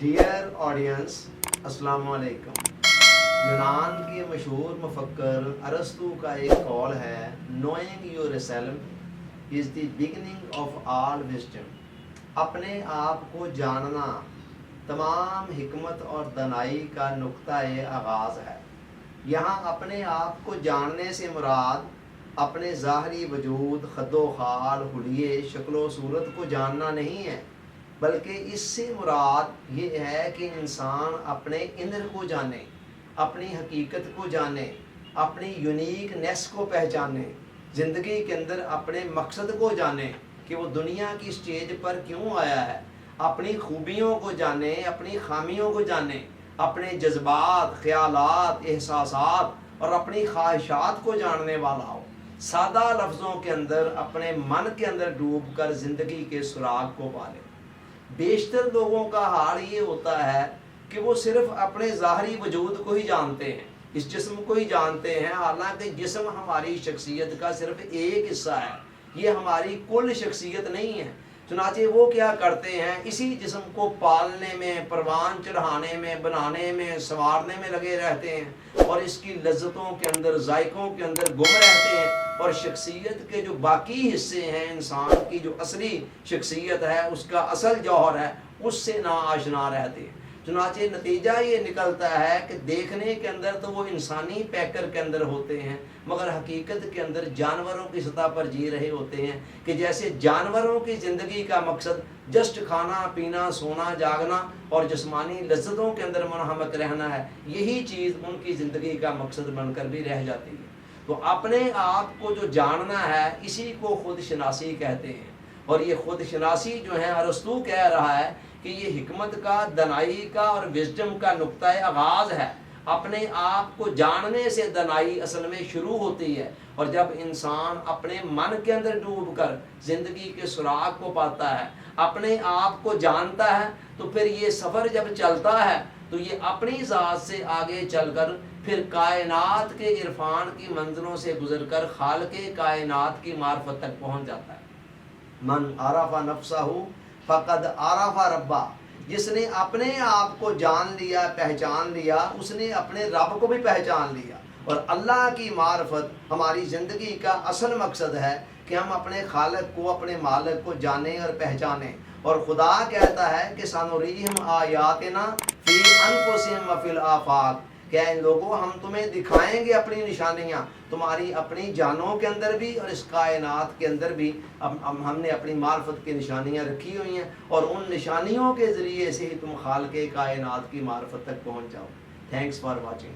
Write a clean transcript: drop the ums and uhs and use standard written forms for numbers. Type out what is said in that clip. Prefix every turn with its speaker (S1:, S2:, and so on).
S1: Dear audience, अस्सलाम वालेकुम। यूनान के मशहूर मुफक्कर अरस्तु का एक कौल है, knowing yourself is the beginning of all wisdom. अपने आप को जानना तमाम हिकमत और दनाई का नुक्ता-ए आगाज़ है। यहाँ अपने आप को जानने से मुराद अपने ज़ाहरी वजूद, खद्दो खाल, हुलिये, शक्लो सूरत को जानना नहीं है, बल्कि इससे मुराद ये है कि इंसान अपने इंद्र को जाने, अपनी हकीकत को जाने, अपनी यूनिकनेस को पहचाने, ज़िंदगी के अंदर अपने मकसद को जाने कि वो दुनिया की स्टेज पर क्यों आया है, अपनी खूबियों को जाने, अपनी खामियों को जाने, अपने जज्बात, ख्यालात, एहसासात और अपनी ख्वाहिशात को जानने वाला हो। सादा लफ्ज़ों के अंदर अपने मन के अंदर डूब कर ज़िंदगी के सुराग को पाले। बेशतर लोगों का हाल ये होता है कि वो सिर्फ अपने ज़ाहरी वजूद को ही जानते हैं, इस जिस्म को ही जानते हैं, हालांकि जिस्म हमारी शख्सियत का सिर्फ एक हिस्सा है, ये हमारी कुल शख्सियत नहीं है। चुनाचे वो क्या करते हैं, इसी जिस्म को पालने में, परवान चढ़ाने में, बनाने में, संवारने में लगे रहते हैं और इसकी लज्जतों के अंदर, जायकों के अंदर गुम रहते हैं और शख्सियत के जो बाकी हिस्से हैं, इंसान की जो असली शख्सियत है, उसका असल जौहर है, उससे ना आशना रहते हैं। चुनाचे नतीजा ये निकलता है कि देखने के अंदर तो वो इंसानी पैकर के अंदर होते हैं, मगर हकीकत के अंदर जानवरों की सतह पर जी रहे होते हैं कि जैसे जानवरों की ज़िंदगी का मकसद जस्ट खाना पीना, सोना जागना और जिस्मानी लज्जतों के अंदर मुनहमक रहना है, यही चीज़ उनकी ज़िंदगी का मकसद बनकर भी रह जाती है। तो अपने आप को जो जानना है, इसी को खुद शनासी कहते हैं। और ये खुद शनासी जो है, अरस्तू कह रहा है कि ये हिकमत का, दनाई का और विजडम का नुक्ता आगाज़ है। अपने आप को जानने से दनाई असल में शुरू होती है, और जब इंसान अपने मन के अंदर डूब कर ज़िंदगी के सुराग को पाता है, अपने आप को जानता है, तो फिर ये सफ़र जब चलता है तो ये अपनी ज़ात से आगे चलकर फिर कायनात के इरफान की मंजिलों से गुजरकर खालिक़े कायनात की मार्फत तक पहुँच जाता है। मन आरफ़ा नफ्सहू फ़क़द आरफ़ा रब्बा। जिसने अपने आप को जान लिया, पहचान लिया, उसने अपने रब को भी पहचान लिया। और अल्लाह की मार्फत हमारी ज़िंदगी का असल मकसद है कि हम अपने खालिक को, अपने मालिक को जानें और पहचानें। और खुदा कहता है कि सनुरीहिम आयातिना फ़ी अनफुसिहिम व फ़िल आफ़ाक़, क्या इन लोगों हम तुम्हें दिखाएंगे अपनी निशानियाँ, तुम्हारी अपनी जानों के अंदर भी और इस कायनात के अंदर भी हमने अपनी मार्फत की निशानियाँ रखी हुई हैं, और उन निशानियों के ज़रिए से ही तुम खालिक़े कायनात की मार्फत तक पहुँच जाओ। Thanks for watching.